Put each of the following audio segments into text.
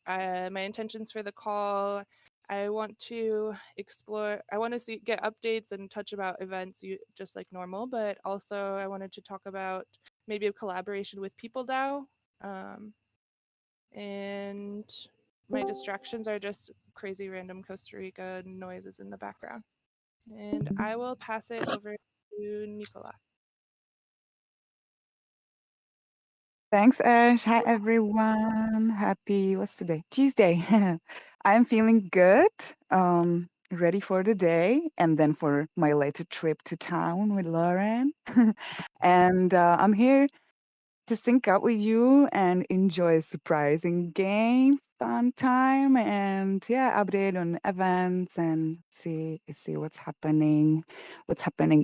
and my intentions for the call. I want to explore. I want to get updates and touch about events, just like normal. But also, I wanted to talk about maybe a collaboration with PeopleDAO. And my distractions are just crazy random Costa Rica noises in the background. And I will pass it over to Nicola. Thanks, Ash. Hi, everyone. Happy, what's today? Tuesday. I'm feeling good. Ready for the day and then for my later trip to town with Lauren. And I'm here to sync up with you and enjoy a surprising game, fun time, and yeah, update on events and see what's happening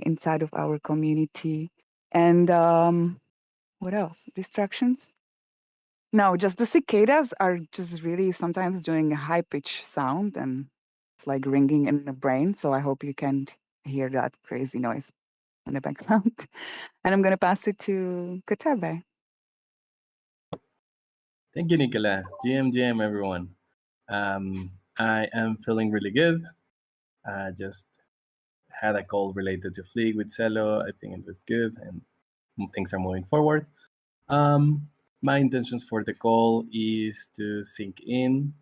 inside of our community. And what else? Distractions? No, just the cicadas are just really sometimes doing a high pitch sound and it's like ringing in the brain. So I hope you can hear that crazy noise in the background. And I'm going to pass it to Katabe. Thank you, Nicola. GM, everyone. I am feeling really good. I just had a call related to Fleek with Celo. I think it was good and things are moving forward. My intentions for the call is to sink in,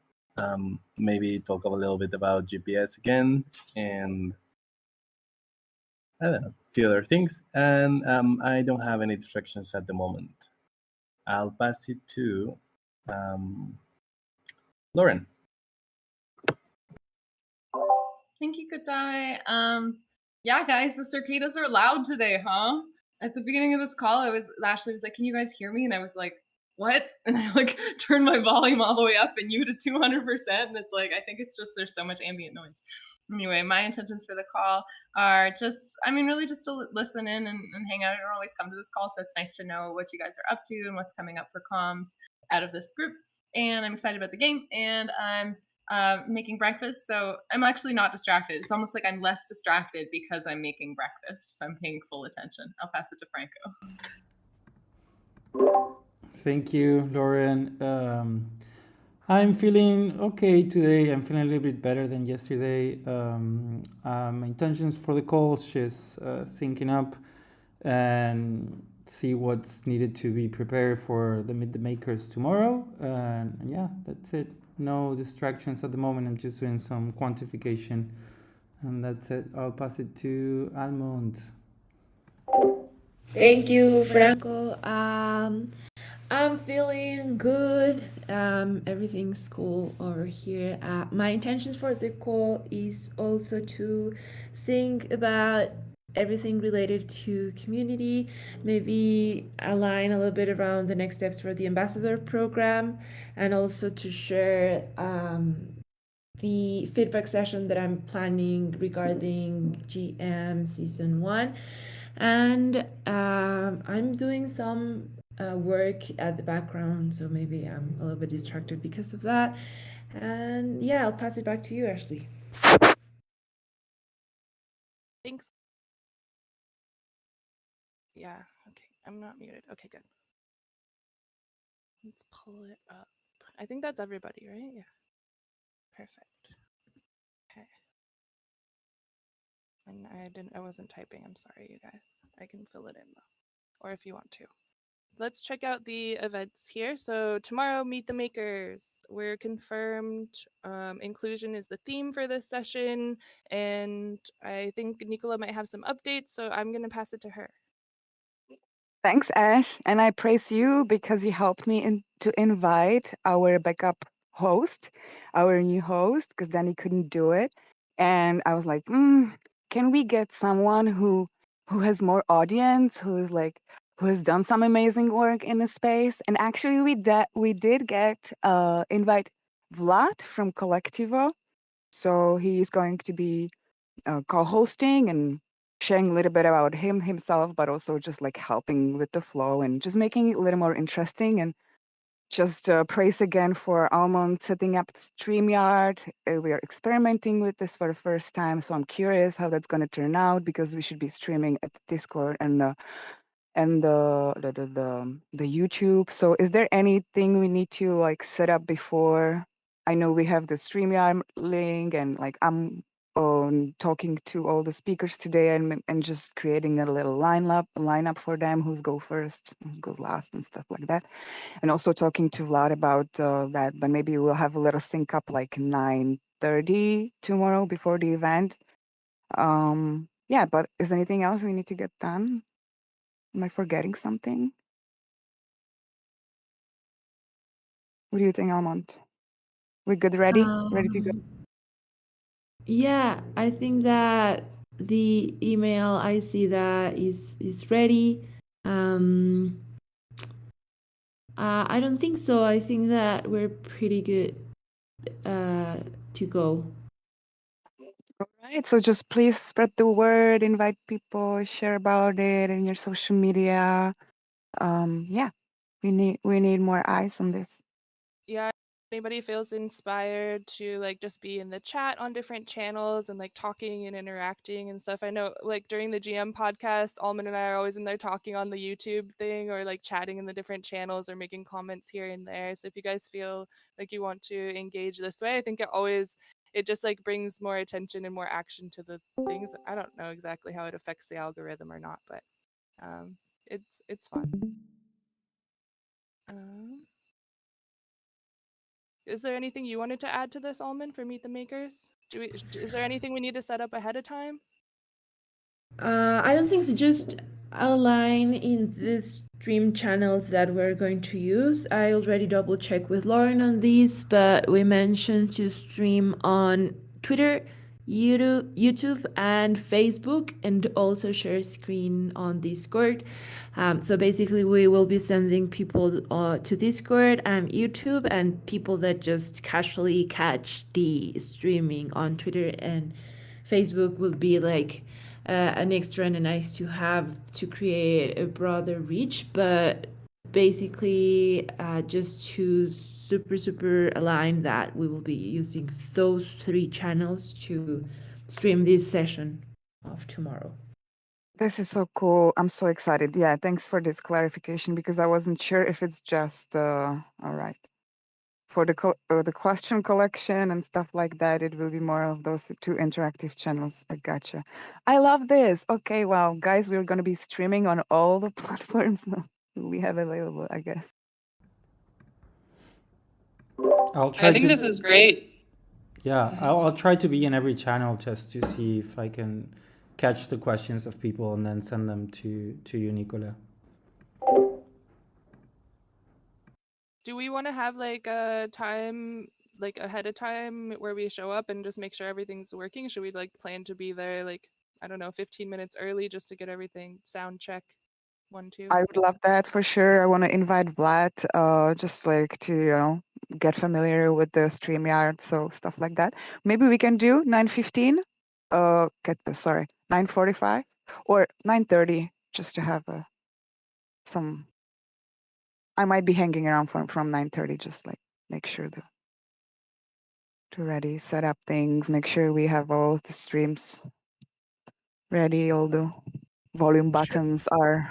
maybe talk a little bit about GPS again, and I don't know, a few other things. And I don't have any distractions at the moment. I'll pass it to Lauren. Thank you, Katai. Yeah, guys, the cicadas are loud today, huh? At the beginning of this call, Ashley was like, "Can you guys hear me?" And I was like, "What?" And I like turned my volume all the way up and you to 200%. And it's like, I think it's just there's so much ambient noise. Anyway, my intentions for the call are just, really just to listen in and hang out. I don't always come to this call, so it's nice to know what you guys are up to and what's coming up for comms out of this group. And I'm excited about the game, and I'm making breakfast, so I'm actually not distracted. It's almost like I'm less distracted because I'm making breakfast, so I'm paying full attention. I'll pass it to Franco. Thank you, Lauren. I'm feeling okay today. I'm feeling a little bit better than yesterday. My intentions for the call is just syncing up and see what's needed to be prepared for the Meet the Makers tomorrow. And yeah, that's it. No distractions at the moment. I'm just doing some quantification, and that's it. I'll pass it to Almond. Thank you, Franco. I'm feeling good. Everything's cool over here. My intentions for the call is also to think about everything related to community, maybe align a little bit around the next steps for the ambassador program, and also to share the feedback session that I'm planning regarding GM season 1. And I'm doing some work at the background, so maybe I'm a little bit distracted because of that. And yeah, I'll pass it back to you, Ashley. Thanks. Yeah, okay. I'm not muted. Okay, good. Let's pull it up. I think that's everybody, right? Yeah. Perfect. Okay. And I wasn't typing. I'm sorry, you guys. I can fill it in though, or if you want to. Let's check out the events here. So tomorrow, Meet the Makers. We're confirmed. Inclusion is the theme for this session, and I think Nicola might have some updates, so I'm going to pass it to her. Thanks, Ash. And I praise you because you helped me to invite our backup host, our new host, because Danny couldn't do it. And I was like, can we get someone who has more audience, who has done some amazing work in the space? And actually, we did get invite Vlad from Collectivo. So he's going to be co-hosting and sharing a little bit about himself, but also just like helping with the flow and just making it a little more interesting. And just praise again for Almond setting up StreamYard. We are experimenting with this for the first time, so I'm curious how that's going to turn out because we should be streaming at Discord and and the YouTube. So is there anything we need to like set up before? I know we have the StreamYard link, and like I'm talking to all the speakers today, and just creating a little lineup for them, who's go first, who's go last, and stuff like that. And also talking to Vlad about that. But maybe we'll have a little sync up like 9:30 tomorrow before the event. Yeah, but is anything else we need to get done? Am I forgetting something? What do you think, Almond? We good? Ready? Ready to go? Yeah, I think that the email I see that is ready. I don't think so. I think that we're pretty good to go. All right. So just please spread the word, invite people, share about it in your social media. Yeah, we need more eyes on this. Yeah, if anybody feels inspired to like just be in the chat on different channels and like talking and interacting and stuff. I know like during the GM podcast, Almond and I are always in there talking on the YouTube thing or like chatting in the different channels or making comments here and there. So if you guys feel like you want to engage this way, I think it just like brings more attention and more action to the things. I don't know exactly how it affects the algorithm or not, but um, it's fun. Um, Is there anything you wanted to add to this, Almond, for Meet the Makers? Is there anything we need to set up ahead of time? I don't think so. Just align in these stream channels that we're going to use. I already double checked with Lauren on these, but we mentioned to stream on Twitter, YouTube, and Facebook, and also share screen on Discord. So basically, we will be sending people to Discord and YouTube, and people that just casually catch the streaming on Twitter and Facebook will be like an extra and a nice to have to create a broader reach, but basically just to super align that we will be using those three channels to stream this session of tomorrow. This is so cool. I'm so excited. Yeah, thanks for this clarification because I wasn't sure if it's just all right. For the question collection and stuff like that, it will be more of those two interactive channels. I gotcha. I love this. Okay, wow, guys, we're gonna be streaming on all the platforms now we have available, I guess. I'll try I think to. this is great. Yeah, I'll try to be in every channel just to see if I can catch the questions of people and then send them to you, Nicola. Do we want to have like a time, like ahead of time, where we show up and just make sure everything's working? Should we like plan to be there like, I don't know, 15 minutes early just to get everything sound check 1, 2? I would love that for sure. I want to invite Vlad, just like to get familiar with the StreamYard, so stuff like that. Maybe we can do 9:15. Sorry, 9:45 or 9:30, just to have some. I might be hanging around from 9:30, just like make sure to ready, set up things, make sure we have all the streams ready, all the volume buttons are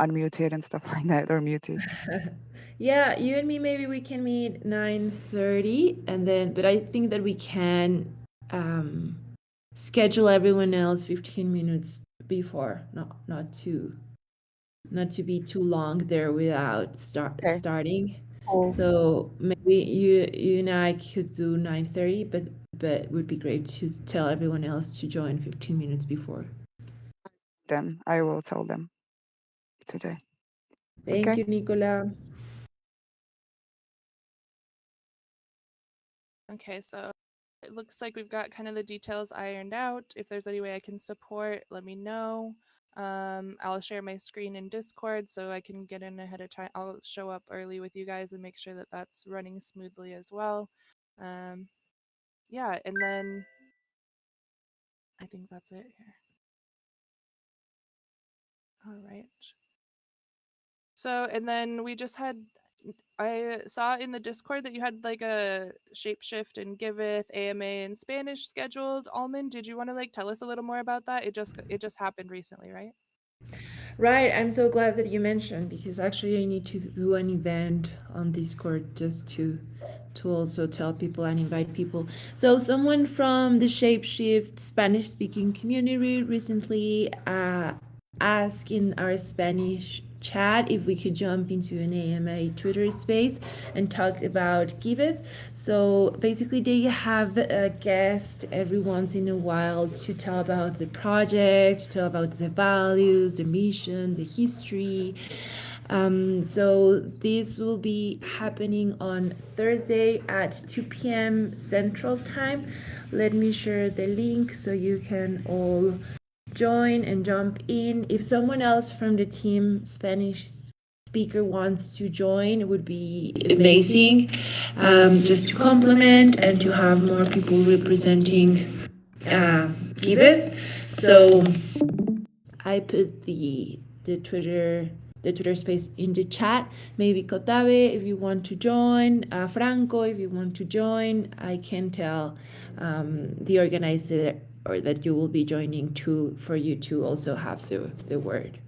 unmuted and stuff like that, or muted. Yeah, you and me, maybe we can meet 9:30, and then but I think that we can schedule everyone else 15 minutes before, not to be too long there without Okay, starting. cool. So maybe you and I could do 9:30, but it would be great to tell everyone else to join 15 minutes before. Then I will tell them today. Thank Okay. you, Nicola. Okay, so it looks like we've got kind of the details ironed out. If there's any way I can support, let me know. I'll share my screen in Discord so I can get in ahead of time. I'll show up early with you guys and make sure that that's running smoothly as well. Yeah, and then I think that's it here. All right. So, and then we just had, I saw in the Discord that you had like a shapeshift and Giveth AMA in Spanish scheduled. Almond, did you want to like tell us a little more about that? It just happened recently, right? Right, I'm so glad that you mentioned because actually I need to do an event on Discord just to also tell people and invite people. So someone from the Shapeshift Spanish speaking community recently asked in our Spanish chat if we could jump into an AMA Twitter space and talk about Giveth. So basically, they have a guest every once in a while to tell about the project, to tell about the values, the mission, the history. So this will be happening on Thursday at 2 p.m. Central Time. Let me share the link so you can all join and jump in. If someone else from the team Spanish speaker wants to join, it would be amazing. Just to complement and to have more people representing Giveth. So I put the Twitter space in the chat. Maybe Kotabe, if you want to join, Franco, if you want to join, I can tell the organizer or that you will be joining to for you to also have the word.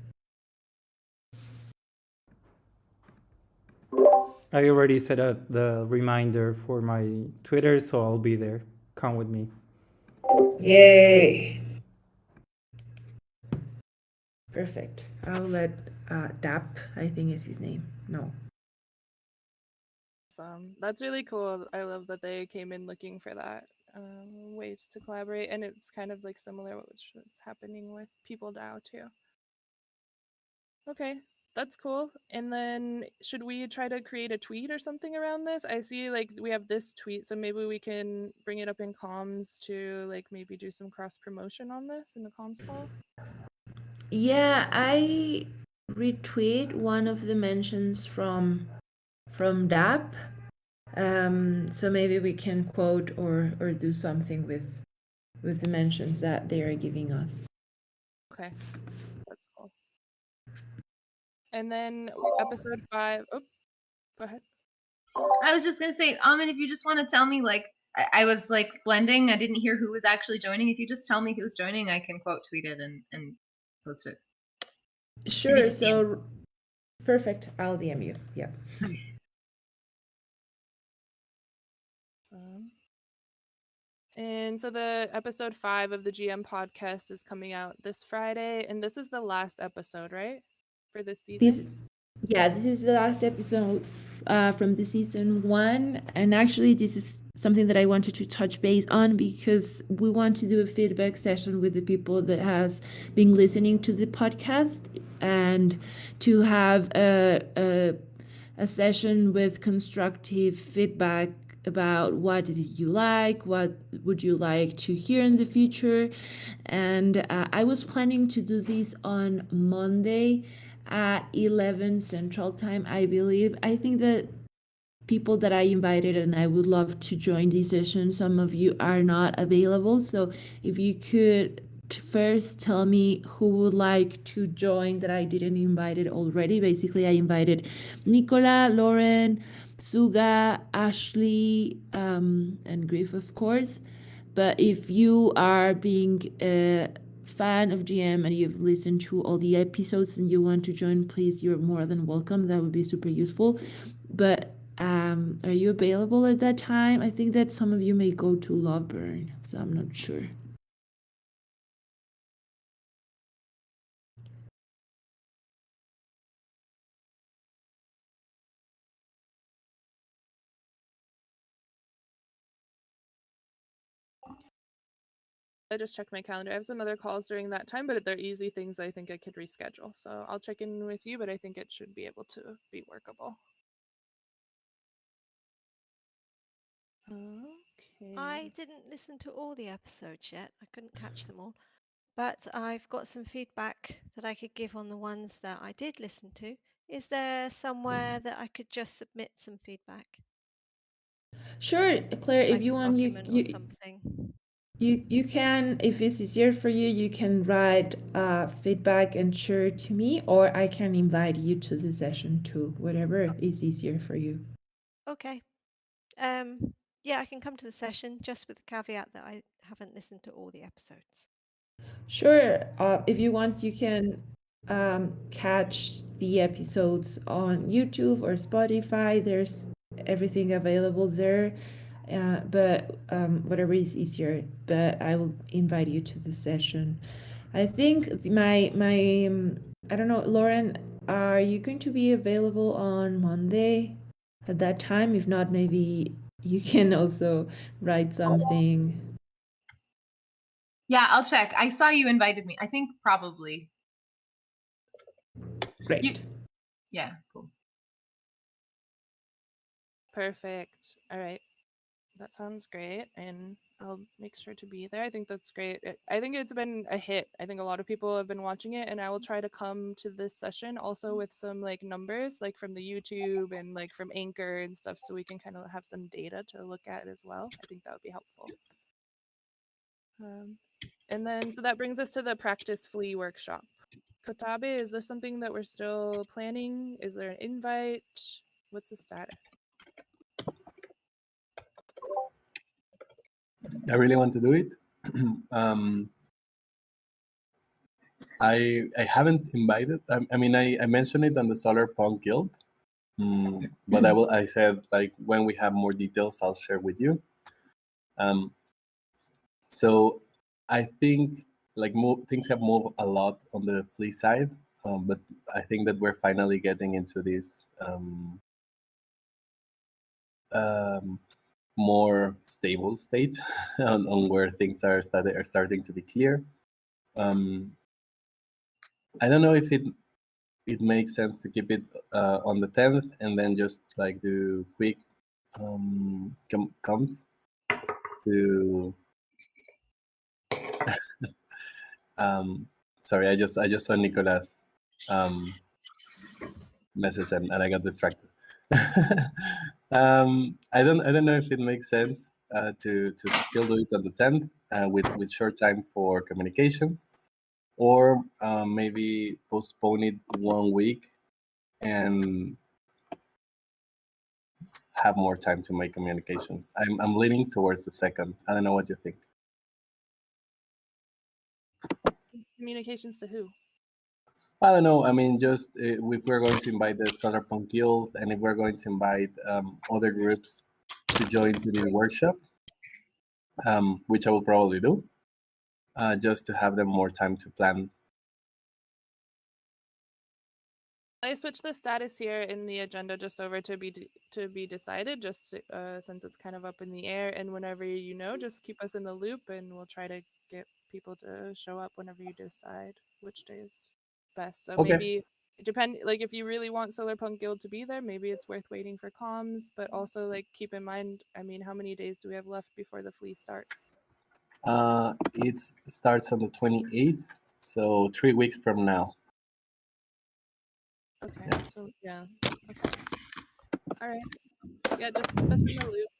I already set up the reminder for my Twitter, so I'll be there. Come with me. Yay! Perfect. I'll let Dap, I think is his name. No. That's really cool. I love that they came in looking for that ways to collaborate, and it's kind of like similar what's happening with People DAO too. Okay, that's cool. And then should we try to create a tweet or something around this? I see like we have this tweet, so maybe we can bring it up in comms to like maybe do some cross promotion on this in the comms call. Yeah, I retweet one of the mentions from DAP. So maybe we can quote or do something with the mentions that they are giving us. Okay, that's cool. And then episode 5. Oh, go ahead. I was just gonna say, and if you just want to tell me, like, I was like blending. I didn't hear who was actually joining. If you just tell me who's joining, I can quote tweet it and post it. Sure. So perfect. I'll DM you. Yeah. And so the episode 5 of the GM podcast is coming out this Friday, and this is the last episode, right, for this season? This is the last episode from the season 1, and actually this is something that I wanted to touch base on because we want to do a feedback session with the people that has been listening to the podcast and to have a session with constructive feedback about what did you like, what would you like to hear in the future. And I was planning to do this on Monday at 11 Central Time, I believe. I think that people that I invited and I would love to join this session, some of you are not available. So if you could first tell me who would like to join that I didn't invite it already. Basically, I invited Nicola, Lauren, Suga, Ashley, and Griff, of course. But if you are being a fan of GM and you've listened to all the episodes and you want to join, please, you're more than welcome. That would be super useful. But are you available at that time? I think that some of you may go to Loveburn, so I'm not sure. I just checked my calendar. I have some other calls during that time, but they're easy things I think I could reschedule. So I'll check in with you, but I think it should be able to be workable. Okay. I didn't listen to all the episodes yet. I couldn't catch them all. But I've got some feedback that I could give on the ones that I did listen to. Is there somewhere that I could just submit some feedback? Sure, Claire, if Like you a want, document or something. you can, if it's easier for you, you can write feedback and share it to me, or I can invite you to the session too, whatever is easier for you. Okay. Yeah, I can come to the session just with the caveat that I haven't listened to all the episodes. Sure. If you want, you can catch the episodes on YouTube or Spotify. There's everything available there. But whatever is easier. But I will invite you to the session. I think my I don't know, Lauren, are you going to be available on Monday at that time? If not, maybe you can also write something. Yeah, I'll check. I saw you invited me. I think probably. Great. Yeah, cool. Perfect. All right. That sounds great. And I'll make sure to be there. I think that's great. I think it's been a hit. I think a lot of people have been watching it, and I will try to come to this session also with some like numbers, like from the YouTube and like from Anchor and stuff, so we can kind of have some data to look at as well. I think that would be helpful. And then, so that brings us to the practice flea workshop. Kotabe, is this something that we're still planning? Is there an invite? What's the status? I really want to do it. I haven't invited. I mean, I mentioned it on the Solar Punk Guild, but I said like when we have more details, I'll share with you. So I think like things have moved a lot on the flea side, but I think that we're finally getting into this more stable state on where things are starting to be clear. I don't know if it makes sense to keep it on the 10th and then just like do quick comps to sorry, I just saw Nicolas message and I got distracted. I don't know if it makes sense to still do it on the 10th with short time for communications, or maybe postpone it 1 week and have more time to make communications. I'm leaning towards the second. I don't know what you think. Communications to who? I don't know. I mean, just if we're going to invite the Solar Punk Guild and if we're going to invite other groups to join to this workshop, which I will probably do, just to have them more time to plan. I switched the status here in the agenda just over to be decided, just since it's kind of up in the air. And whenever you know, just keep us in the loop, and we'll try to get people to show up whenever you decide which day is best. So Okay. maybe like if you really want Solar Punk Guild to be there, maybe it's worth waiting for comms. But also like keep in mind, I mean, how many days do we have left before the flea starts? It starts on the 28th, so 3 weeks from now. Okay, yeah. So yeah, okay, all right, yeah, just keep us in the loop.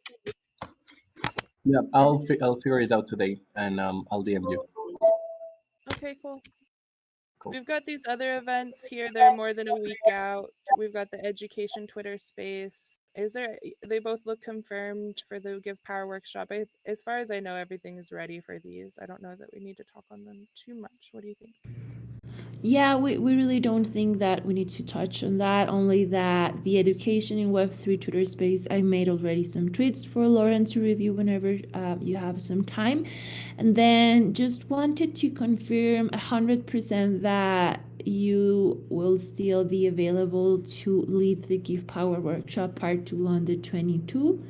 Yeah, I'll figure it out today, and I'll DM you. Okay, cool. Cool. We've got these other events here. They're more than a week out. We've got the education Twitter space. They both look confirmed for the Give Power workshop. As far as I know, everything is ready for these. I don't know that we need to talk on them too much. What do you think? Yeah, we really don't think that we need to touch on that, only that the education in Web3 Twitter space, I made already some tweets for Lauren to review whenever you have some time. And then just wanted to confirm 100% that you will still be available to lead the Give Power Workshop Part 2 on the 22.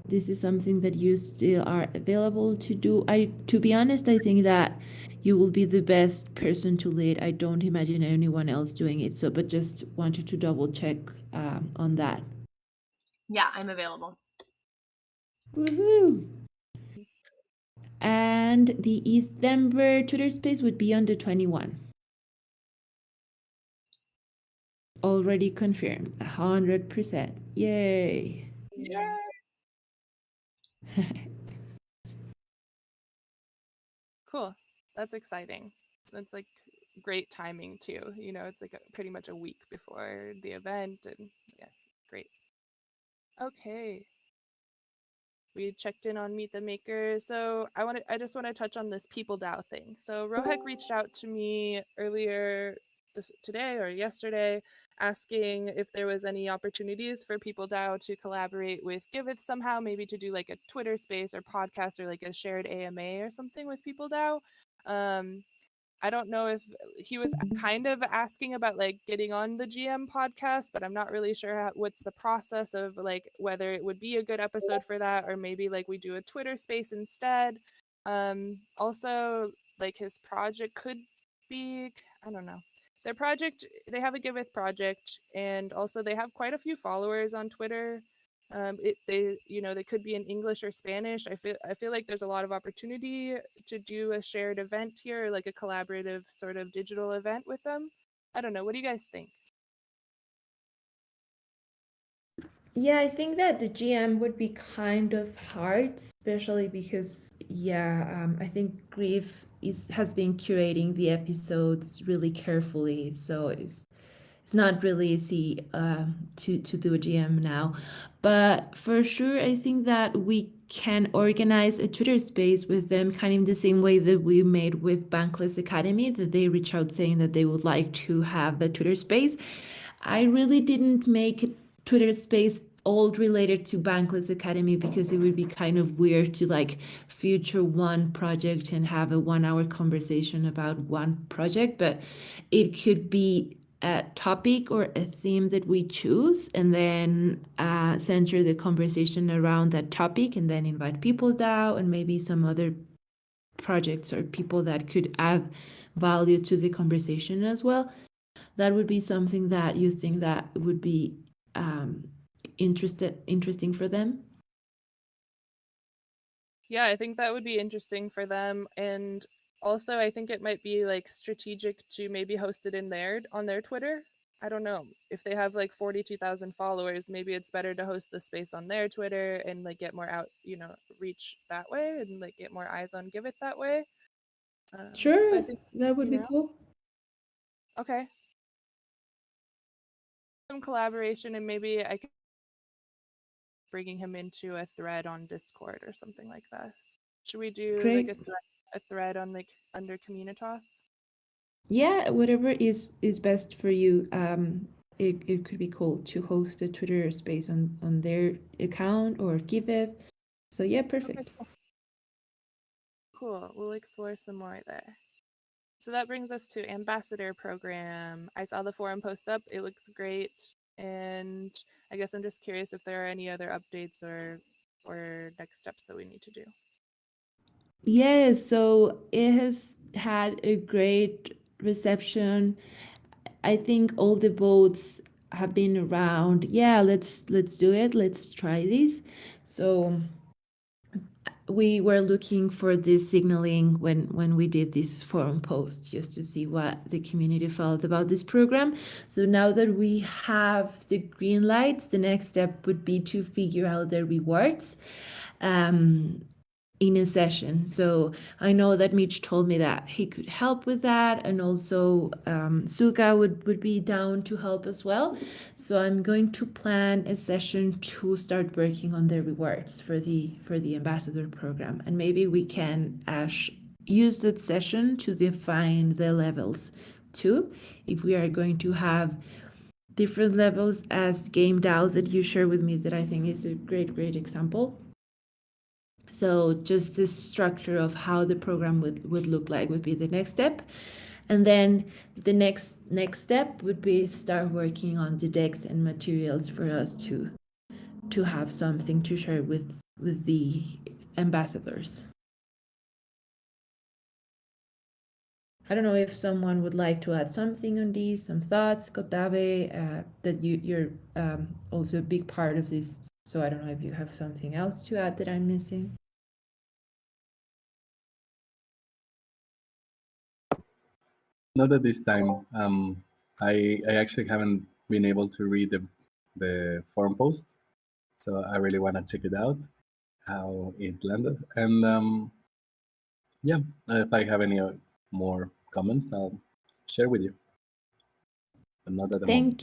This is something that you still are available to do. To be honest, I think that you will be the best person to lead. I don't imagine anyone else doing it. So, but just wanted to double check on that. Yeah, I'm available. Woohoo! And the Ethember Twitter space would be on the 21. Already confirmed, 100%. Yay! Yeah. Cool. That's exciting. That's like great timing too. You know, it's like pretty much a week before the event, and yeah, great. Okay. we checked in on Meet the Makers. So I just want to touch on this People DAO thing. So Rohek reached out to me earlier today or yesterday, asking if there was any opportunities for People DAO to collaborate with Giveth somehow, maybe to do like a Twitter space or podcast or like a shared AMA or something with People DAO. I don't know if he was kind of asking about like getting on the GM podcast, but I'm not really sure what's the process of like whether it would be a good episode for that, or maybe like we do a Twitter space instead. Also, like his project could be, I don't know. Their project, they have a Giveth project, and also they have quite a few followers on Twitter. They could be in English or Spanish. I feel like there's a lot of opportunity to do a shared event here, like a collaborative sort of digital event with them. I don't know. What do you guys think? Yeah, I think that the GM would be kind of hard, especially because, I think Grief has been curating the episodes really carefully, so it's not really easy to do a GM now. But for sure, I think that we can organize a Twitter space with them, kind of the same way that we made with Bankless Academy, that they reach out saying that they would like to have a Twitter space. I really didn't make a Twitter space all related to Bankless Academy because it would be kind of weird to like feature one project and have a 1 hour conversation about one project, but it could be a topic or a theme that we choose and then center the conversation around that topic and then invite people down and maybe some other projects or people that could add value to the conversation as well. That would be something that you think that would be interesting for them? Yeah, I think that would be interesting for them, and also I think it might be like strategic to maybe host it on their Twitter. I don't know if they have like 42,000 followers. Maybe it's better to host the space on their Twitter and like get more reach that way and like get more eyes on Giveth that way. So I Sure, think that would be cool. Okay. Some collaboration, and maybe I could bringing him into a thread on Discord or something like that. Should we do like Great. a thread on like under Communitas? Yeah, whatever is best for you. It could be cool to host a Twitter space on their account or Giveth. So yeah, perfect. Okay, cool. We'll explore some more there. So that brings us to Ambassador Program. I saw the forum post up. It looks great. And I guess I'm just curious if there are any other updates or next steps that we need to do. Yes, so it has had a great reception. I think all the votes have been around. Yeah, let's do it. Let's try this. So we were looking for this signaling when we did this forum post just to see what the community felt about this program. So now that we have the green lights, the next step would be to figure out the rewards in a session. So I know that Mitch told me that he could help with that, and also Suga would be down to help as well. So I'm going to plan a session to start working on the rewards for the ambassador program, and maybe we can use that session to define the levels too. If we are going to have different levels as game DAO that you share with me, that I think is a great example. So just the structure of how the program would look like would be the next step. And then the next step would be start working on the decks and materials for us to have something to share with the ambassadors. I don't know if someone would like to add something on these, some thoughts, Kotave, that you're also a big part of this. So I don't know if you have something else to add that I'm missing. Not at this time. I actually haven't been able to read the forum post, so I really want to check it out, how it landed. And yeah, if I have any more comments, I'll share with you. But not at the moment.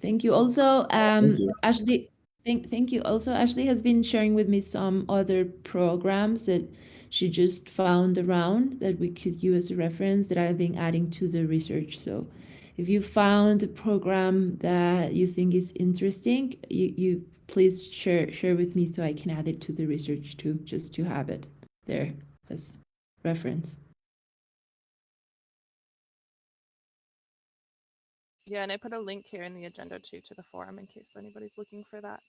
Thank you. Also, Thank you. Ashley, Thank you. Also, Ashley has been sharing with me some other programs that she just found around that we could use as a reference that I've been adding to the research. So if you found a program that you think is interesting, you please share with me so I can add it to the research too, just to have it there as reference. Yeah, and I put a link here in the agenda too to the forum in case anybody's looking for that.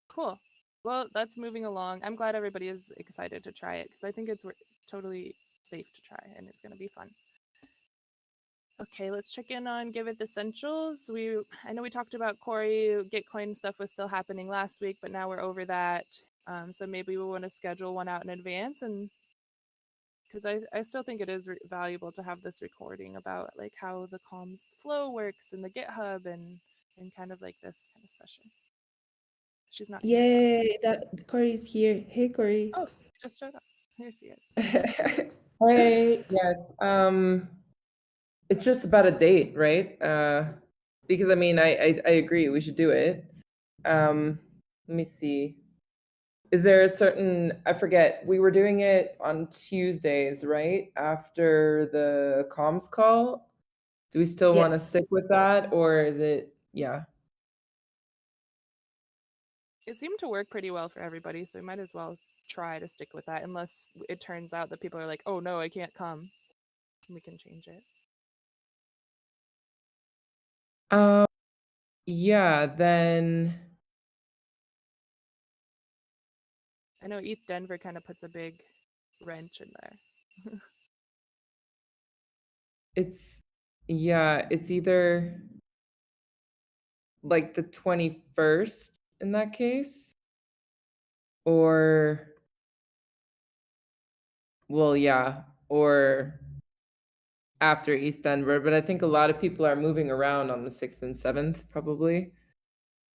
Cool. Well, that's moving along. I'm glad everybody is excited to try it because I think it's totally safe to try and it's going to be fun. Okay, let's check in on Giveth Essentials. I know we talked about Corey, Gitcoin stuff was still happening last week, but now we're over that. So maybe we want to schedule one out in advance, and because I still think it is valuable to have this recording about like how the comms flow works in the GitHub and kind of like this kind of session. She's not here. Yay, that Corey's here. Hey, Corey. Oh, just showed up. Here she is. Hey, yes. It's just about a date, right? Because I mean, I agree we should do it. Let me see. Is there a certain, I forget, we were doing it on Tuesdays, right? After the comms call. Do we still want to Yes. stick with that, or is it, yeah? It seemed to work pretty well for everybody, so we might as well try to stick with that unless it turns out that people are like, oh no, I can't come. We can change it. Yeah, then I know ETH Denver kind of puts a big wrench in there. it's either like the 21st in that case, or well, yeah, or after East Denver, but I think a lot of people are moving around on the 6th and 7th probably.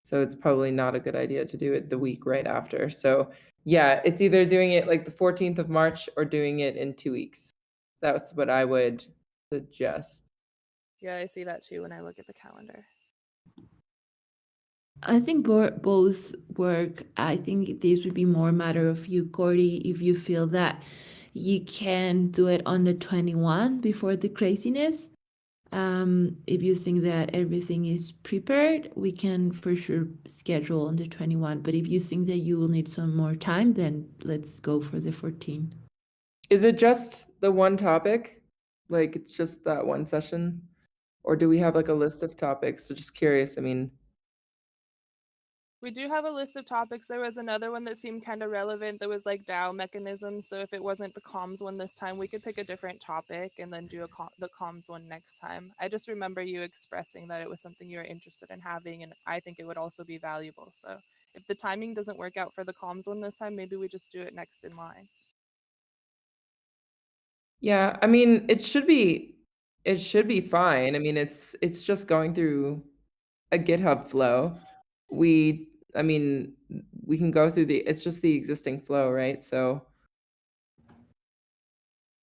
So it's probably not a good idea to do it the week right after. So yeah, it's either doing it like the 14th of March or doing it in 2 weeks. That's what I would suggest. Yeah, I see that too when I look at the calendar. I think both work. I think this would be more a matter of you, Cordy, if you feel that you can do it on the 21 before the craziness. If you think that everything is prepared, we can for sure schedule on the 21. But if you think that you will need some more time, then let's go for the 14. Is it just the one topic? Like it's just that one session? Or do we have like a list of topics? So just curious, I mean. We do have a list of topics. There was another one that seemed kind of relevant that was like DAO mechanisms. So if it wasn't the comms one this time, we could pick a different topic and then do the comms one next time. I just remember you expressing that it was something you were interested in having, and I think it would also be valuable. So if the timing doesn't work out for the comms one this time, maybe we just do it next in line. Yeah, I mean, it should be fine. I mean, it's just going through a GitHub flow. I mean, we can go through it's just the existing flow, right? So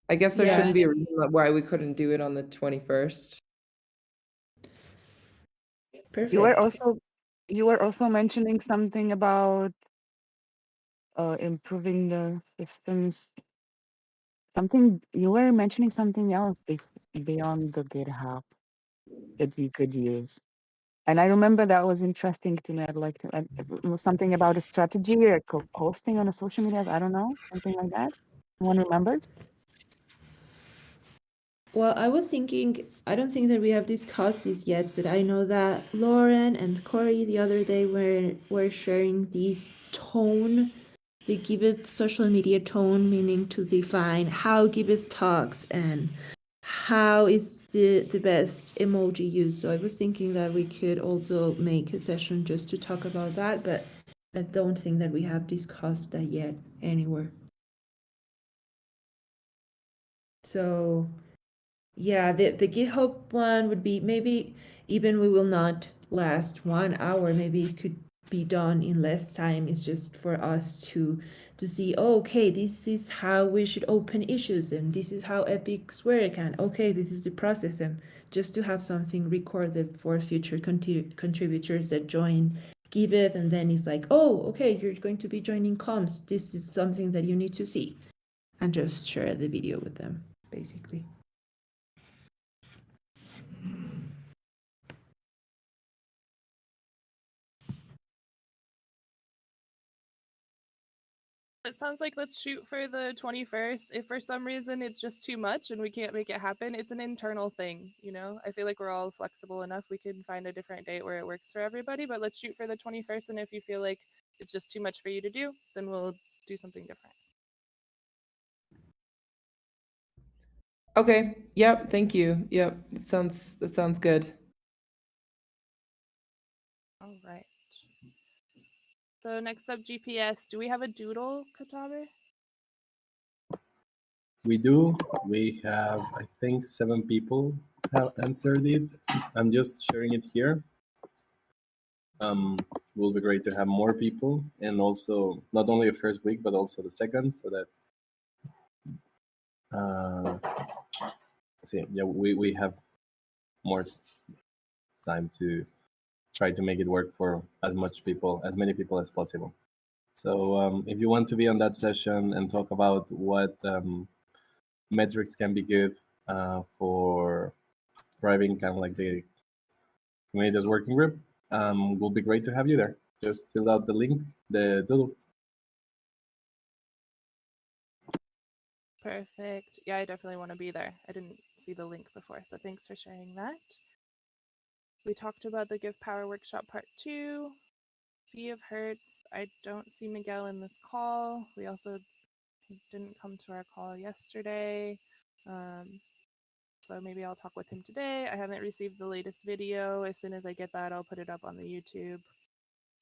I guess there shouldn't be a reason why we couldn't do it on the 21st. Perfect. You were also mentioning something about improving the systems. You were mentioning something else beyond the GitHub that you could use. And I remember that was interesting to me. I'd like to, it was something about a strategy or posting on a social media. I don't know, something like that. Anyone remembers? Well, I was thinking, I don't think that we have discussed this yet, but I know that Lauren and Corey the other day were sharing this tone. We give it social media tone, meaning to define how Giveth talks and how is the best emoji used. So I was thinking that we could also make a session just to talk about that, but I don't think that we have discussed that yet anywhere. So yeah, the GitHub one would be maybe even we will not last 1 hour. Maybe it could be done in less time. It's just for us to see, oh, okay, this is how we should open issues, and this is how epics work, and okay, this is the process, and just to have something recorded for future contributors that join Giveth, and then it's like, oh, okay, you're going to be joining comms. This is something that you need to see, and just share the video with them, basically. It sounds like let's shoot for the 21st. If for some reason it's just too much and we can't make it happen, it's an internal thing, you know? I feel like we're all flexible enough. We can find a different date where it works for everybody, but let's shoot for the 21st. And if you feel like it's just too much for you to do, then we'll do something different. Okay. Yep. Thank you. Yep. That sounds good. All right. So next up, GPS. Do we have a doodle, Katabe? We do. We have, I think, 7 people have answered it. I'm just sharing it here. Will be great to have more people, and also not only the first week, but also the second, so that we have more time to try to make it work for as many people as possible. So if you want to be on that session and talk about what metrics can be good for driving kind of like the community's working group, will be great to have you there. Just fill out the link, the doodle. Perfect. Yeah, I definitely want to be there. I didn't see the link before, so thanks for sharing that. We talked about the Give Power Workshop Part 2. Sea of Hurts. I don't see Miguel in this call. We also didn't come to our call yesterday. So maybe I'll talk with him today. I haven't received the latest video. As soon as I get that, I'll put it up on the YouTube.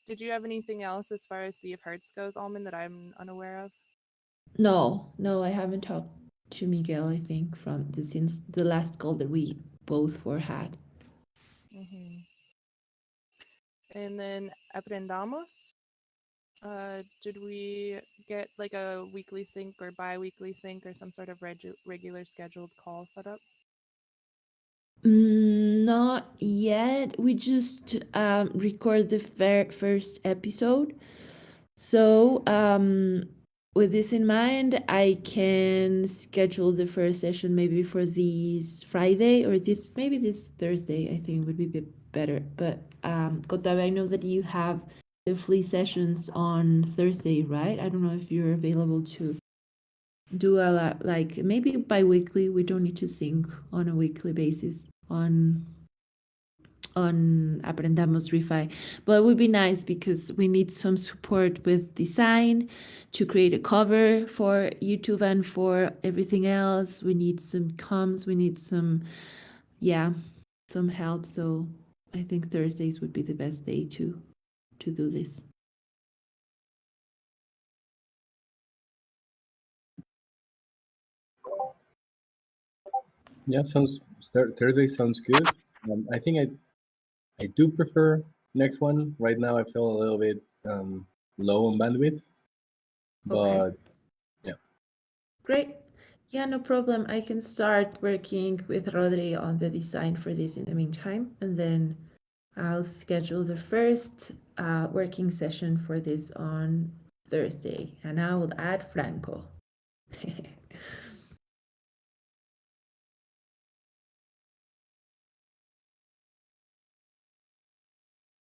Did you have anything else as far as Sea of Hearts goes, Almond, that I'm unaware of? No, I haven't talked to Miguel, I think, since the last call that we both had. Mm-hmm. And then Aprendamos. Did we get like a weekly sync or bi-weekly sync or some sort of regular scheduled call set up? Not yet. We just record the first episode. So with this in mind, I can schedule the first session maybe for this Friday or maybe this Thursday. I think would be a bit better. But Kotabe, I know that you have the flea sessions on Thursday, right? I don't know if you're available to do a lot, like maybe bi-weekly. We don't need to sync on a weekly basis on Aprendamos Refi, but it would be nice because we need some support with design to create a cover for YouTube and for everything else. We need some comms, we need some help. So I think Thursdays would be the best day to do this. Yeah, Thursday sounds good. I think I do prefer next one. Right now, I feel a little bit low on bandwidth, but Okay. yeah. Great. Yeah, no problem. I can start working with Rodri on the design for this in the meantime, and then I'll schedule the first working session for this on Thursday, and I will add Franco.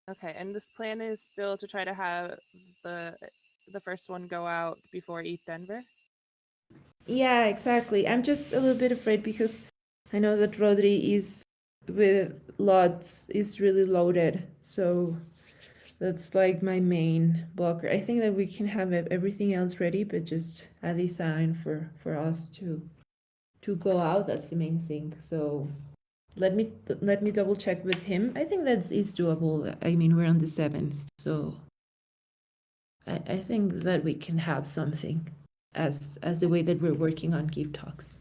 Okay, and this plan is still to try to have the first one go out before ETH Denver? Yeah, exactly. I'm just a little bit afraid because I know that Rodri is with lots is really loaded, so that's like my main blocker. I think that we can have everything else ready, but just a design for us to go out. That's the main thing. So let me double check with him. I think that is doable. I mean, we're on the 7th, so I think that we can have something as the way that we're working on Give Talks.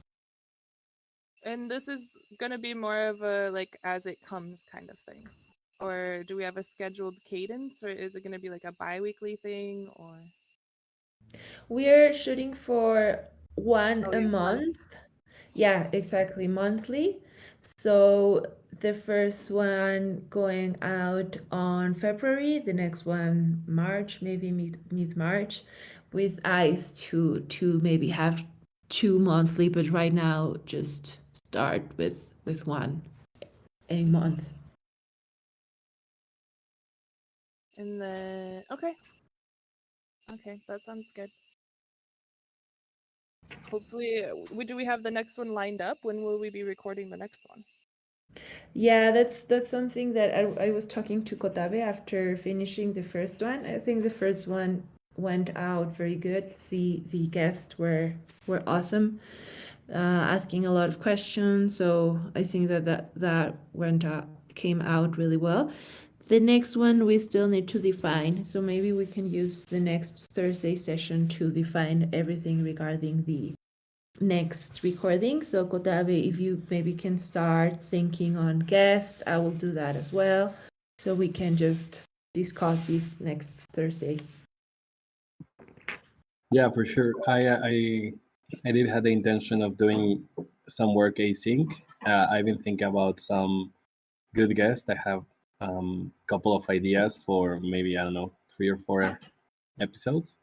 And this is going to be more of a like as it comes kind of thing. Or do we have a scheduled cadence, or is it going to be like a bi-weekly thing, or? We're shooting for one Oh, a yeah, month. Yeah, exactly, monthly. So the first one going out on February, the next one March, maybe mid March, with eyes to maybe have two monthly, but right now just start with one a month. And then, okay, that sounds good. Hopefully, do we have the next one lined up? When will we be recording the next one? Yeah, that's something that I was talking to Kotabe after finishing the first one. I think the first one went out very good. The guests were awesome, asking a lot of questions. So I think that went out, came out really well. The next one we still need to define. So maybe we can use the next Thursday session to define everything regarding the next recording. So Kotabe, if you maybe can start thinking on guests, I will do that as well. So we can just discuss this next Thursday. Yeah, for sure. I did have the intention of doing some work async. I've been thinking about some good guests. I have a couple of ideas for maybe, I don't know, 3 or 4 episodes.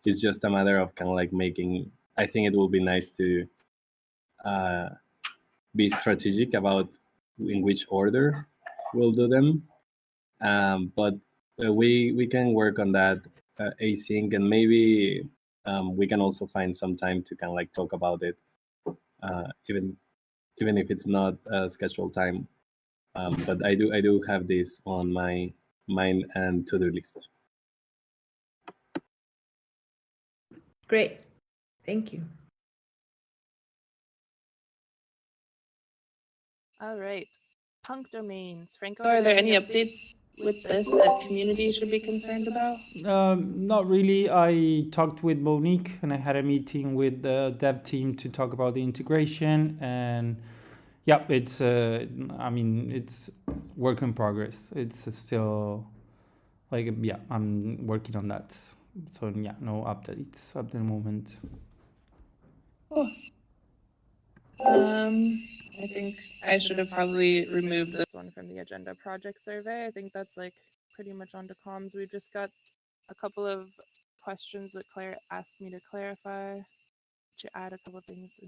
It's just a matter of kind of like making. I think it will be nice to be strategic about in which order we'll do them. But we can work on that async, and maybe we can also find some time to kind of like talk about it, even if it's not a scheduled time. But I do have this on my mind and to-do list. Great. Thank you. All right. Punk domains. Franco, are there any updates with this that community should be concerned about? Not really. I talked with Monique and I had a meeting with the dev team to talk about the integration. And yeah, it's it's work in progress. It's still like, yeah, I'm working on that. So yeah, no updates at the moment. Cool. I think I should have probably removed this one from the agenda project survey. I think that's like pretty much onto comms. We've just got a couple of questions that Claire asked me to clarify, to add a couple of things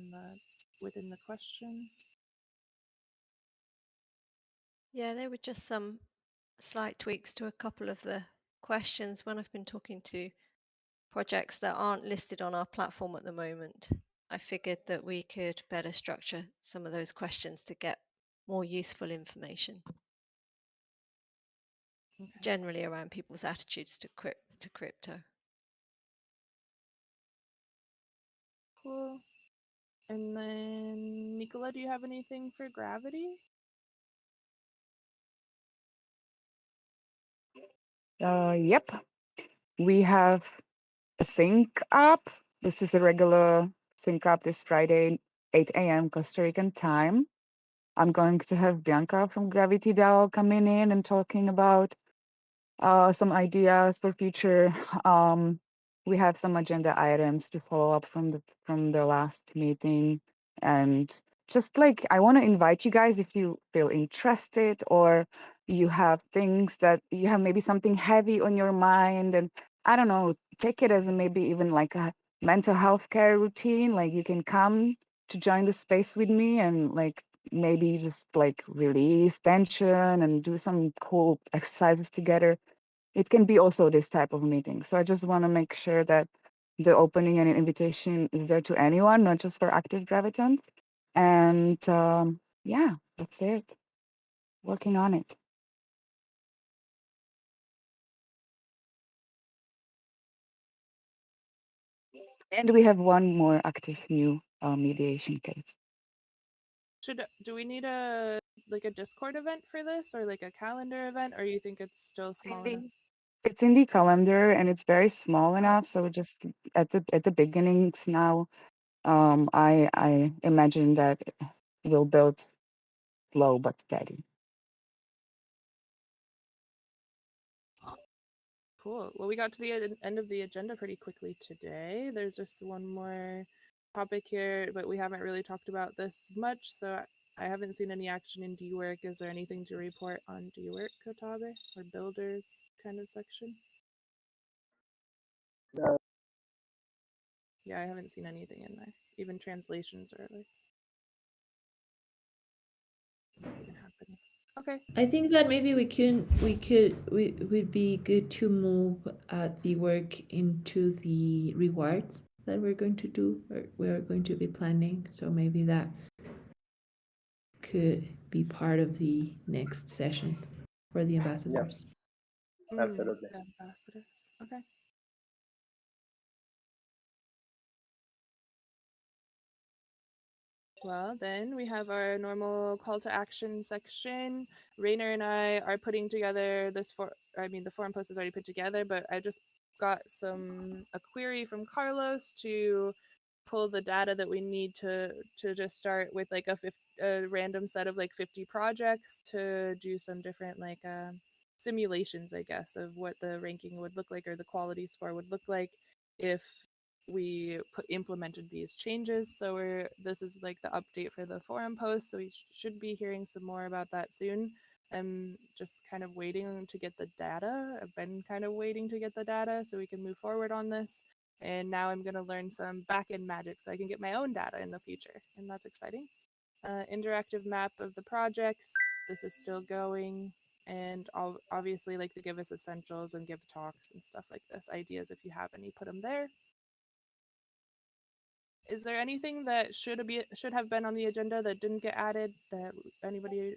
within the question. Yeah, there were just some slight tweaks to a couple of the questions when I've been talking to projects that aren't listed on our platform at the moment. I figured that we could better structure some of those questions to get more useful information. Okay. Generally around people's attitudes to crypto. Cool. And then, Nicola, do you have anything for gravity? Yep. We have a sync up. This is a regular sync up this Friday, 8 a.m. Costa Rican time. I'm going to have Bianca from Gravity DAO coming in and talking about some ideas for future. We have some agenda items to follow up from the last meeting, and just like I want to invite you guys, if you feel interested or you have things that you have maybe something heavy on your mind, and I don't know, take it as maybe even like a mental health care routine. Like you can come to join the space with me and like maybe just like release tension and do some cool exercises together. It can be also this type of meeting. So I just want to make sure that the opening and invitation is there to anyone, not just for active gravitants. And yeah, that's it. Working on it. And we have one more active new mediation case. Do we need a Discord event for this, or like a calendar event, or you think it's still small enough? It's in the calendar and it's very small enough. So just at the beginnings now, I imagine that we'll build slow but steady. Cool. Well, we got to the end of the agenda pretty quickly today. There's just one more topic here, but we haven't really talked about this much, so I haven't seen any action in D-Work. Is there anything to report on D-Work, Kotabe, or builders kind of section? No. Yeah, I haven't seen anything in there. Even translations are like nothing happening. Okay. I think that maybe would be good to move the work into the rewards that we're going to do, or we're going to be planning. So maybe that could be part of the next session for the ambassadors. Absolutely. The ambassadors. Okay. Well, then we have our normal call to action section. Rainer and I are putting together this the forum post is already put together, but I just got a query from Carlos to pull the data that we need to just start with like a random set of like 50 projects to do some different like simulations, I guess, of what the ranking would look like or the quality score would look like if we implemented these changes. So this is like the update for the forum post, so we should be hearing some more about that soon. I'm just kind of waiting to get the data. I've been kind of waiting to get the data so we can move forward on this, and now I'm going to learn some backend magic so I can get my own data in the future, and that's exciting. Interactive map of the projects, this is still going, and obviously like the Give Us Essentials and Give Talks and stuff like this. Ideas, if you have any, put them there. Is there anything that should have been on the agenda that didn't get added that anybody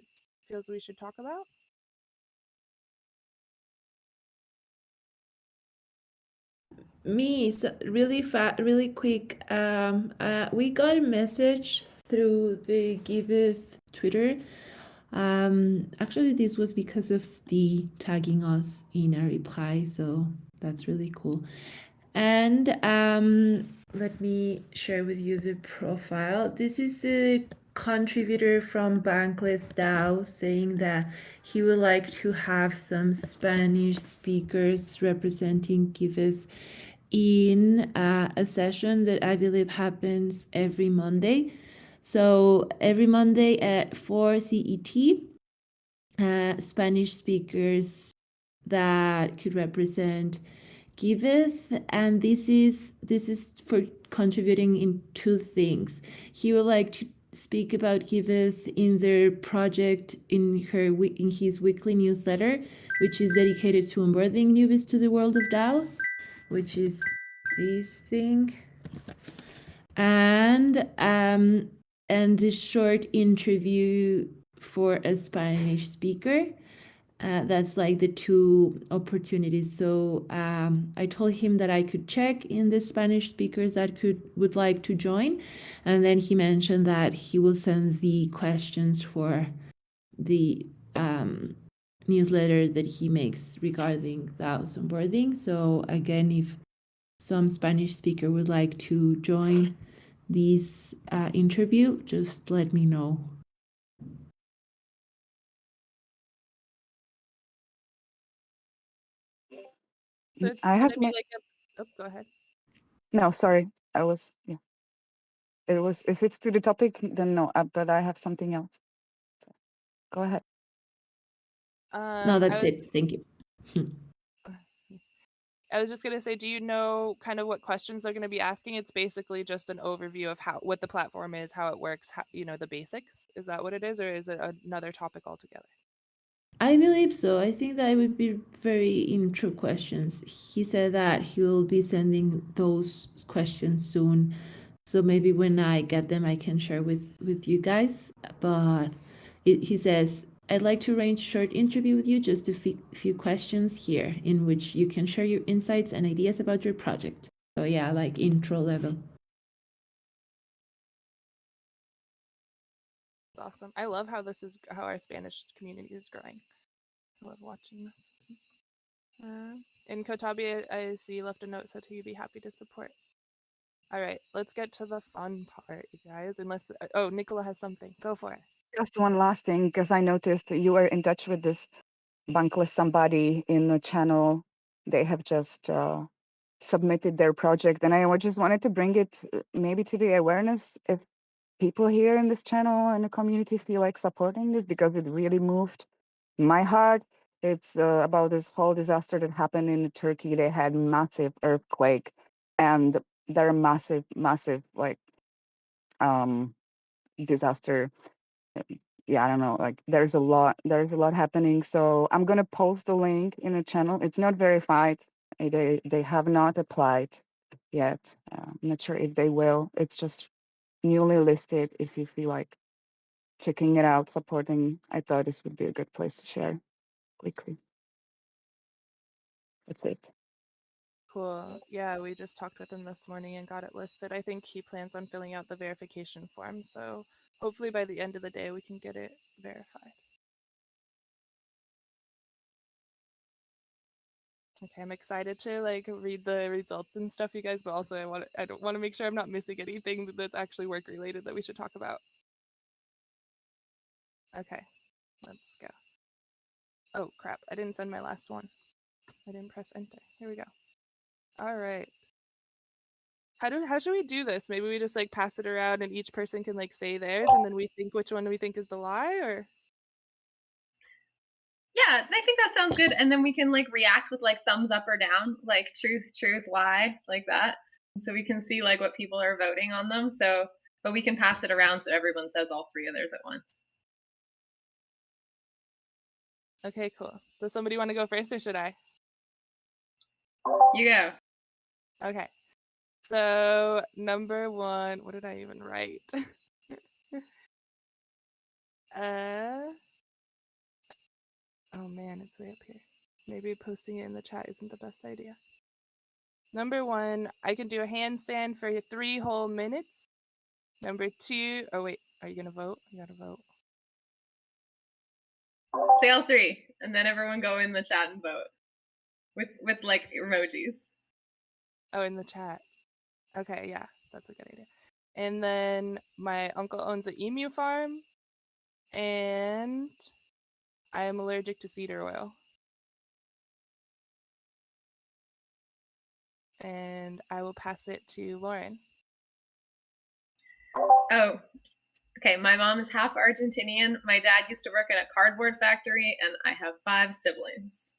feels we should talk about? Me, so really quick. We got a message through the Giveth Twitter. Actually, this was because of Steve tagging us in a reply, so that's really cool. And let me share with you the profile. This is a contributor from Bankless DAO saying that he would like to have some Spanish speakers representing Giveth in a session that I believe happens every Monday. So every Monday at 4 CET, Spanish speakers that could represent Giveth, and this is for contributing in two things. He would like to speak about Giveth in their project in his weekly newsletter, which is dedicated to onboarding newbies to the world of DAOs, which is this thing, and a short interview for a Spanish speaker. That's like the two opportunities. So I told him that I could check in the Spanish speakers that would like to join, and then he mentioned that he will send the questions for the newsletter that he makes regarding DAOs onboarding. So again, if some Spanish speaker would like to join this interview, just let me know. So it's I going have to be my like go ahead. no, sorry. I was yeah. It was if it's to the topic, then no. But I have something else. So, go ahead. No, that's it. Thank you. I was just going to say, do you know kind of what questions they're going to be asking? It's basically just an overview of what the platform is, how it works, the basics. Is that what it is, or is it another topic altogether? I believe so. I think that would be very intro questions. He said that he will be sending those questions soon. So maybe when I get them, I can share with you guys. But he says, I'd like to arrange a short interview with you, just a few questions here in which you can share your insights and ideas about your project. So yeah, like intro level. It's awesome. I love how how our Spanish community is growing. I love watching this. And Kotabi, I see you left a note, said he'd be happy to support. All right, let's get to the fun part, you guys. Nicola has something. Go for it. Just one last thing, because I noticed that you were in touch with this Bankless somebody in the channel They have just submitted their project, and I just wanted to bring it maybe to the awareness if people here in this channel and the community feel like supporting this, because it really moved my heart. It's about this whole disaster that happened in Turkey. They had massive earthquake, and there are massive like disaster. Yeah, I don't know. Like there's a lot happening. So I'm gonna post the link in the channel. It's not verified. They have not applied yet. I'm not sure if they will. It's just newly listed. If you feel like checking it out, supporting, I thought this would be a good place to share quickly. That's it. Cool. Yeah, we just talked with him this morning and got it listed. I think he plans on filling out the verification form. So hopefully by the end of the day, we can get it verified. Okay, I'm excited to like read the results and stuff, you guys, but also I don't want to make sure I'm not missing anything that's actually work related that we should talk about. Okay, let's go. Oh crap, I didn't send my last one. I didn't press enter. Here we go. All right. How should we do this? Maybe we just like pass it around and each person can like say theirs and then we think which one we think is the lie, or Yeah, I think that sounds good. And then we can like react with like thumbs up or down, like truth, lie, like that. So we can see like what people are voting on them. So, but we can pass it around so everyone says all three of theirs at once. okay, cool. Does somebody want to go first or should I? You go. Okay. So number one, what did I even write? Oh man, it's way up here. Maybe posting it in the chat isn't the best idea. Number one, I can do a handstand for 3 whole minutes. Number two, oh wait, are you gonna vote? You gotta vote. Say all three, and then everyone go in the chat and vote with like emojis. Oh, in the chat. Okay, yeah, that's a good idea. And then my uncle owns an emu farm, and I am allergic to cedar oil. And I will pass it to Lauren. Oh, okay. My mom is half Argentinian. My dad used to work in a cardboard factory, and I have 5 siblings.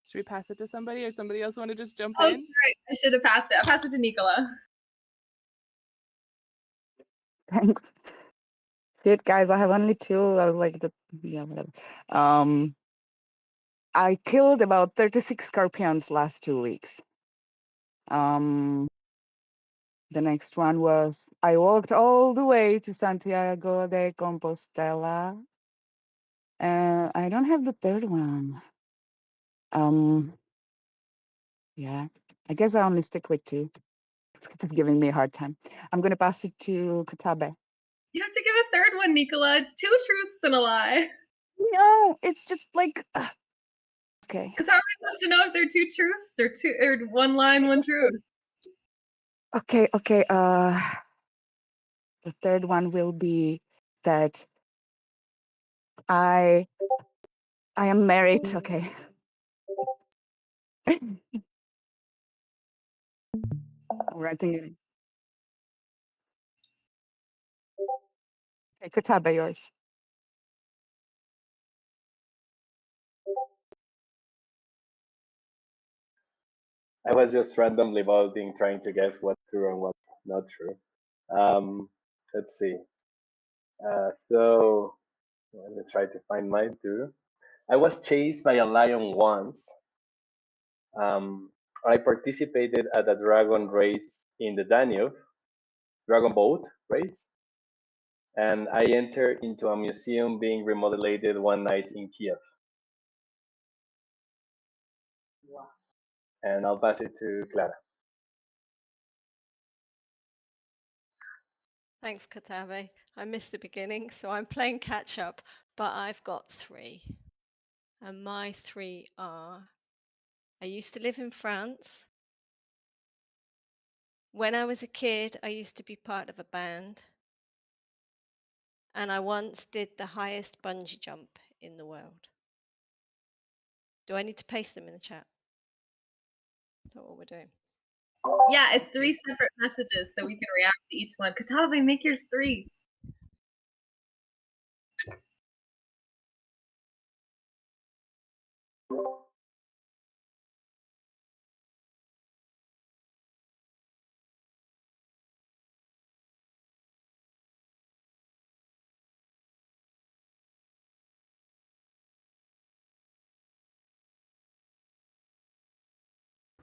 Should we pass it to somebody, or somebody else want to just jump Oh, in? sorry. I should have passed it. I'll pass it to Nicola. Thanks. Shit, guys, I have only 2. I was like yeah, whatever. I killed about 36 scorpions last 2 weeks. The next one was I walked all the way to Santiago de Compostela. I don't have the third one. Yeah, I guess I only stick with 2. It's giving me a hard time. I'm gonna pass it to Katabe. You have to give a third one, Nicola. It's 2 truths and a lie. No, it's just like okay. Because how are we supposed to know if they're 2 truths or 1 lie and 1 truth? Okay. The third one will be that I am married. Okay. I'm writing it in. Okay, Katabe, yours. I was just randomly voting, trying to guess what's true and what's not true. Let's see. So let me try to find mine too. I was chased by a lion once. I participated at a dragon race in the Danube, dragon boat race, and I entered into a museum being remodeled one night in Kiev. And I'll pass it to Clara. Thanks, Katabe. I missed the beginning, so I'm playing catch up, but I've got 3. And my 3 are I used to live in France. When I was a kid, I used to be part of a band. And I once did the highest bungee jump in the world. Do I need to paste them in the chat? Is that what we're doing? Yeah, it's 3 separate messages, so we can react to each one. Katabe, make yours 3.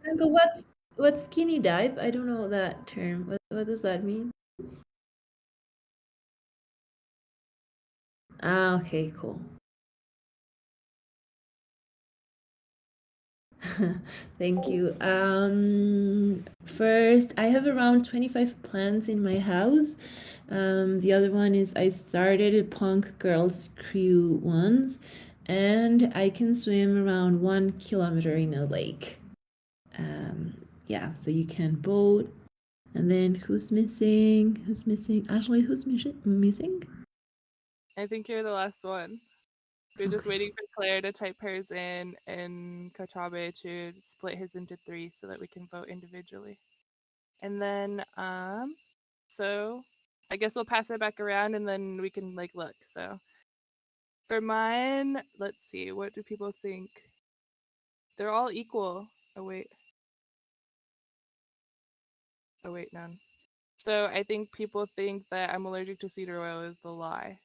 Uncle, what's skinny dive? I don't know that term. What does that mean? Ah, okay, cool. Thank you. First, I have around 25 plants in my house. The other one is I started a punk girls crew once, and I can swim around 1 kilometer in a lake. Yeah, so you can boat. And then who's missing? Who's missing? Ashley, who's missing? I think you're the last one. We're just waiting for Claire to type hers in and Kotabe to split his into 3 so that we can vote individually. And then, so I guess we'll pass it back around and then we can like look. So for mine, let's see, what do people think? They're all equal. Oh wait, none. So I think people think that I'm allergic to cedar oil is the lie.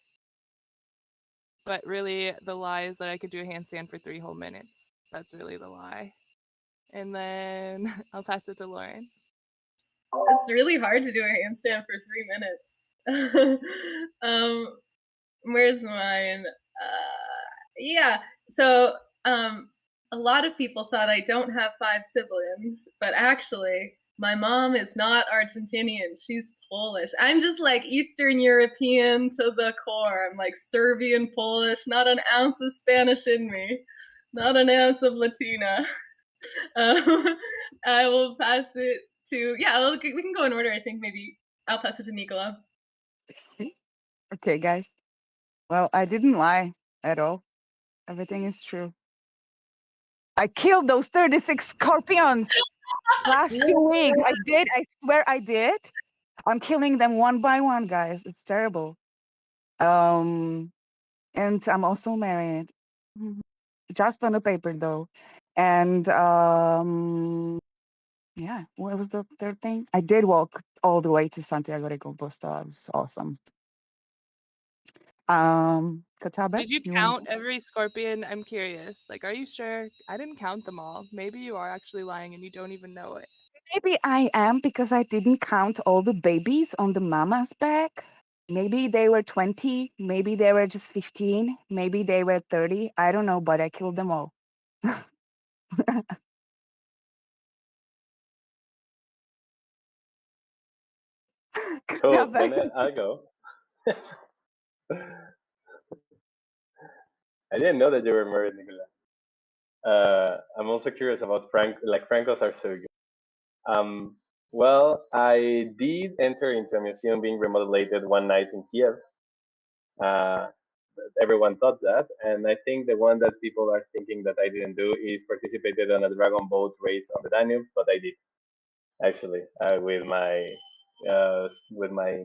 But really, the lie is that I could do a handstand for 3 whole minutes. That's really the lie. And then I'll pass it to Lauren. It's really hard to do a handstand for 3 minutes. Where's mine? Yeah. So a lot of people thought I don't have 5 siblings, but actually, my mom is not Argentinian. She's Polish. I'm just like Eastern European to the core. I'm like Serbian, Polish, not an ounce of Spanish in me, not an ounce of Latina. I will pass it to, yeah, we can go in order. I think maybe I'll pass it to Nicola. Okay, guys. Well, I didn't lie at all. Everything is true. I killed those 36 scorpions last 2 weeks. I did. I swear I did. I'm killing them one by one, guys. It's terrible. And I'm also married. Just on the paper, though. And yeah, what was the third thing? I did walk all the way to Santiago de Compostela. It was awesome. Katabe, Did you you want count every scorpion? I'm curious. Like, are you sure? I didn't count them all. Maybe you are actually lying and you don't even know it. Maybe I am because I didn't count all the babies on the mama's back. Maybe they were 20, maybe they were just 15, maybe they were 30. I don't know, but I killed them all. Cool. Katabe. I'll go. I didn't know that you were married, Nicola. I'm also curious about Francos are so good. Well, I did enter into a museum being remodeled one night in Kiev. Everyone thought that, and I think the one that people are thinking that I didn't do is participated on a dragon boat race on the Danube, but I did actually with my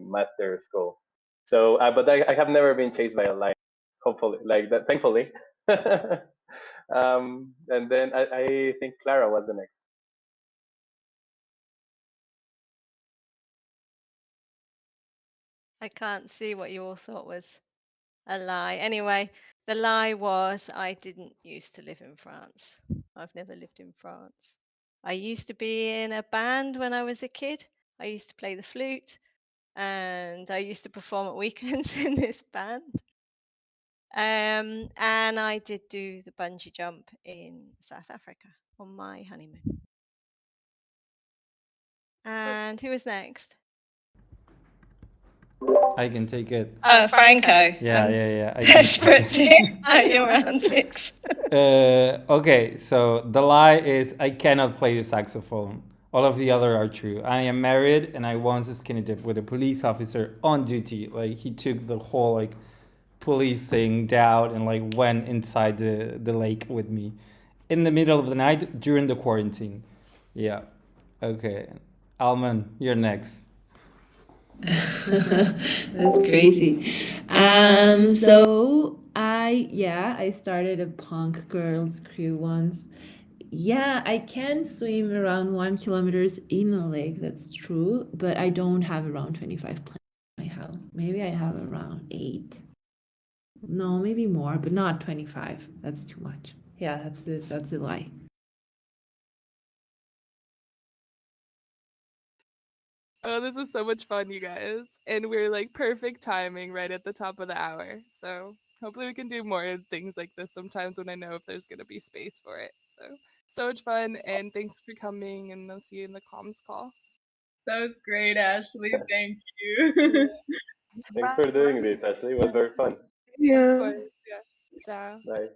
master school. So, but I have never been chased by a lion. Hopefully, like that. Thankfully. And then I think Clara was the next. I can't see what you all thought was a lie. Anyway, the lie was I didn't used to live in France. I've never lived in France. I used to be in a band when I was a kid. I used to play the flute and I used to perform at weekends in this band. And I did do the bungee jump in South Africa on my honeymoon. And who was next? I can take it. Franco. Yeah, I'm yeah. I can desperate take to it. hear your round 6. Okay, so the lie is I cannot play the saxophone. All of the other are true. I am married and I once skinny dipped with a police officer on duty. Like he took the whole like police thing down and like went inside the lake with me in the middle of the night during the quarantine. Yeah. Okay. Alman, you're next. That's crazy. So I started a punk girls crew once. Yeah, I can swim around 1 kilometers in a lake. That's true, but I don't have around 25 plants in my house. Maybe I have around 8. No, maybe more, but not 25. That's too much. Yeah, that's a lie. Oh, this is so much fun, you guys. And we're like perfect timing right at the top of the hour. So hopefully we can do more things like this sometimes when I know if there's going to be space for it. So much fun. And thanks for coming. And I'll see you in the comms call. That was great, Ashley. Thank you. Thanks for doing this, Ashley. It was very fun. Of course. Yeah. Ciao. Bye.